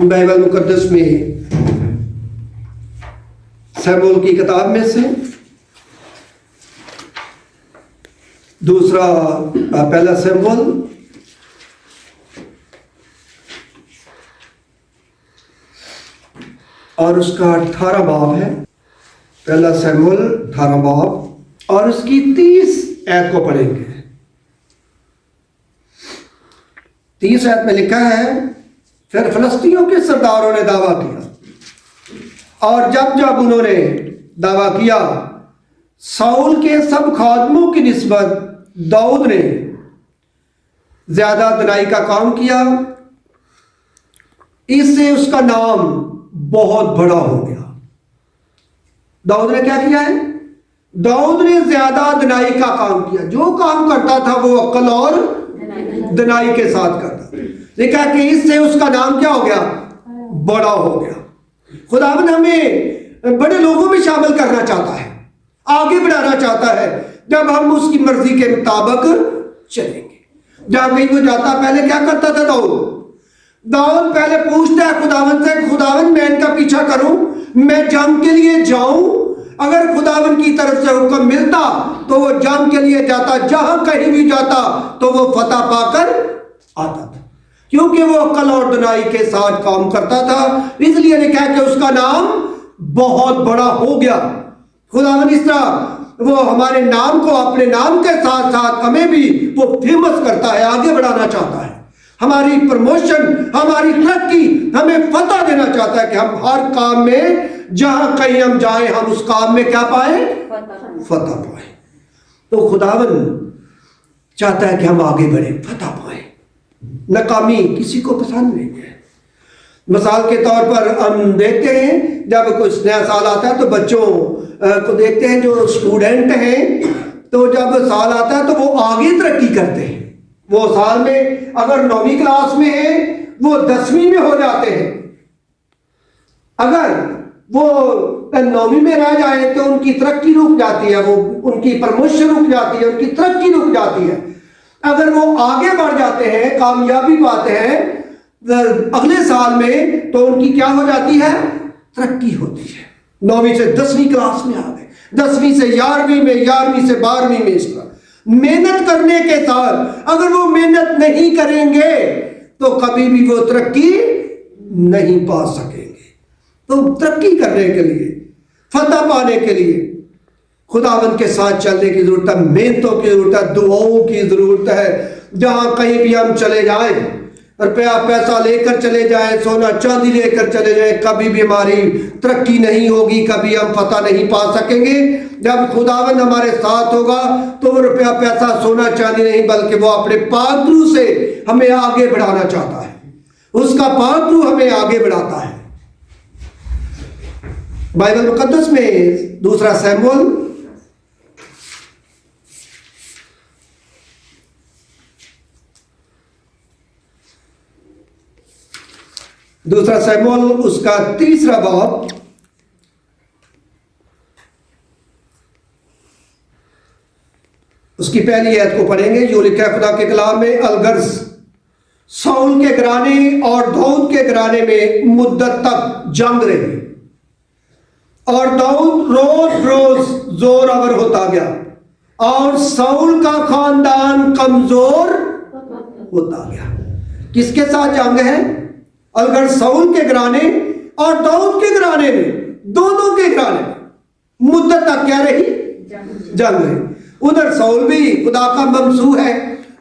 Bible मुकद्दस में शमूएल की किताब में से पहला शमूएल और उसका 18 बाब है। पहला शमूएल 18 बाब और उसकी 30 आयत को पढ़ेंगे। 30 आयत में लिखा है, फिर फिलिस्तीनियों के सरदारों ने दावा किया और जब जब उन्होंने दावा किया, शाऊल के सब खादमों की निस्बत दाऊद ने ज्यादा दनाई का काम किया, इससे उसका नाम बहुत बड़ा हो गया। दाऊद ने क्या किया है? दाऊद ने ज्यादा दनाई का काम किया। जो काम करता था वो अक्ल और दनाई के साथ करता। लिखा कि इससे उसका नाम क्या हो गया? बड़ा हो गया। खुदावंद हमें बड़े लोगों में शामिल करना चाहता है, आगे बढ़ाना चाहता है, जब हम उसकी मर्जी के मुताबिक चलेंगे। जहां कहीं वो जाता, पहले क्या करता था दाऊद पहले पूछता है खुदावंद से, खुदावंद मैं इनका पीछा करूं, मैं जंग के लिए जाऊं? अगर खुदावंद की तरफ से हुक्म मिलता तो वो जंग के लिए जाता, जहां कहीं भी जाता तो वो फतह पाकर आता था, क्योंकि वो अक्ल और दनाई के साथ काम करता था। इसलिए लिखा है कि उसका नाम बहुत बड़ा हो गया। खुदावंद इस तरह वो हमारे नाम को अपने नाम के साथ साथ हमें भी वो फेमस करता है, आगे बढ़ाना चाहता है। हमारी प्रमोशन, हमारी तरक्की, हमें फतह देना चाहता है कि हम हर काम में जहां कहीं हम जाएं, हम उस काम में क्या पाए? फतह पाए। तो खुदावंद चाहता है कि हम आगे बढ़े, फतह पाए। नाकामी किसी को पसंद नहीं है। मिसाल के तौर पर हम देखते हैं, जब कुछ नया साल आता है तो बच्चों को देखते हैं, जो स्टूडेंट हैं, तो जब साल आता है तो वो आगे तरक्की करते हैं। वो साल में अगर 9वीं क्लास में है, वो 10वीं में हो जाते हैं। अगर वो 9वीं में रह जाए तो उनकी तरक्की रुक जाती है, वो उनकी प्रमोशन रुक जाती है, उनकी तरक्की रुक जाती है। अगर वो आगे बढ़ जाते हैं, कामयाबी पाते हैं अगले साल में, तो उनकी क्या हो जाती है? तरक्की होती है। 9वीं से 10वीं क्लास में आ गए, 10वीं से 11वीं में, 11वीं से 12वीं में। इस तरह मेहनत करने के साथ अगर वो मेहनत नहीं करेंगे तो कभी भी वो तरक्की नहीं पा सकेंगे। तो तरक्की करने के लिए, फतह पाने के लिए खुदावंद के साथ चलने की जरूरत है, मेहनतों की जरूरत है, दुआओं की जरूरत है। जहां कहीं भी हम चले जाएं, रुपया पैसा लेकर चले जाएं, सोना चांदी लेकर चले जाएं, कभी भी हमारी तरक्की नहीं होगी, कभी हम फतह नहीं पा सकेंगे। जब खुदावंद हमारे साथ होगा तो वो रुपया पैसा सोना चांदी नहीं, बल्कि वो अपने पाक रूह से हमें आगे बढ़ाना चाहता है। उसका पाक रूह हमें आगे बढ़ाता है। बाइबल मुकद्दस में दूसरा शमूएल उसका 3 बाब उसकी पहली आयत को पढ़ेंगे। जो लिखा है खुदा के कलाम में, अलगर्ज शाऊल के घराने और दाऊद के घराने में मुद्दत तक जंग रही और दाऊद रोज रोज जोरावर होता गया और शाऊल का खानदान कमजोर होता गया। किसके साथ जंग है? अलगर्ज शाऊल के घराने और दाऊद के घराने में, दोनों के घराने में मुद्दत तक क्या रही? जंग रही। उधर शाऊल भी खुदा का ममसू है,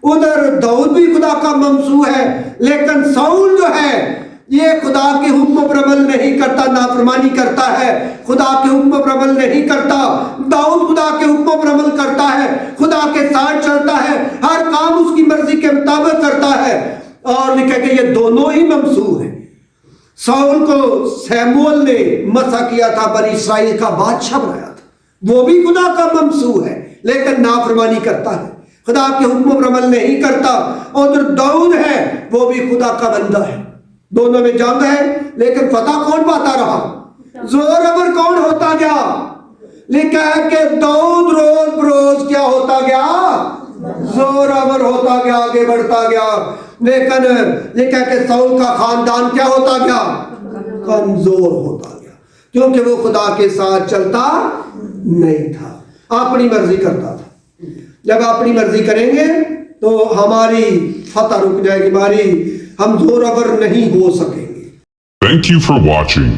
उधर दाऊद भी खुदा का ममसू है, लेकिन शाऊल जो है ये खुदा के हुक्म पर अमल नहीं करता, नाफरमानी करता है, खुदा के हुक्म पर अमल नहीं करता। दाऊद खुदा के हुक्म पर अमल करता है, खुदा के साथ चलता है, हर काम उसकी मर्जी के मुताबिक करता है। और लिखा कि ये दोनों ही ममसू हैं। शाऊल को शमूएल ने मसा किया था, बनी इस्राएल का बादशाह बनाया था, वो भी खुदा का ममसू है, लेकिन नाफरमानी करता है, खुदा के हुक्म पर अमल नहीं करता। और दाऊद है, वो भी खुदा का बंदा है। दोनों में जंग है, लेकिन फतह कौन पाता रहा? जोरावर कौन होता गया? लिखा है कि दाऊद रोज बरोज क्या होता गया? जोरावर होता गया, आगे बढ़ता गया। लेकिन ये कह के साउल का खानदान क्या होता गया, कमजोर होता गया, क्योंकि वो खुदा के साथ चलता नहीं था, अपनी मर्जी करता था। जब अपनी मर्जी करेंगे तो हमारी फतह रुक जाएगी, हमारी हम जोरावर नहीं हो सकेंगे। Thank you for watching.